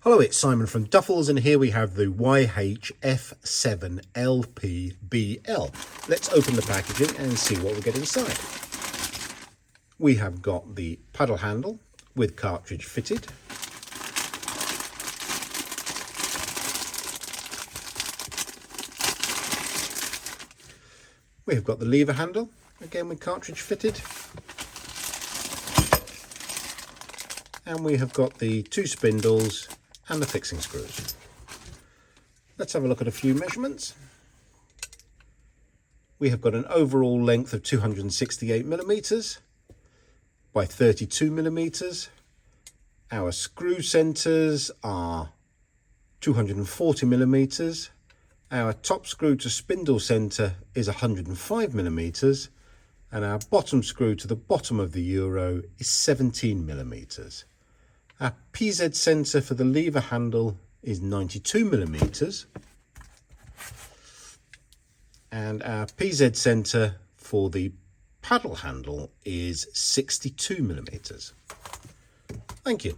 Hello, it's Simon from Duffels, and here we have the YHF7LPBL. Let's open the packaging and see what we get inside. We have got the paddle handle with cartridge fitted. We have got the lever handle, again with cartridge fitted. And we have got the two spindles and the fixing screws. Let's have a look at a few measurements. We have got an overall length of 268 millimeters by 32 millimeters. Our screw centers are 240 millimeters. Our top screw to spindle center is 105 millimeters, and our bottom screw to the bottom of the euro is 17 millimeters. Our PZ center for the lever handle is 92 millimeters, and our PZ center for the paddle handle is 62 millimeters. Thank you.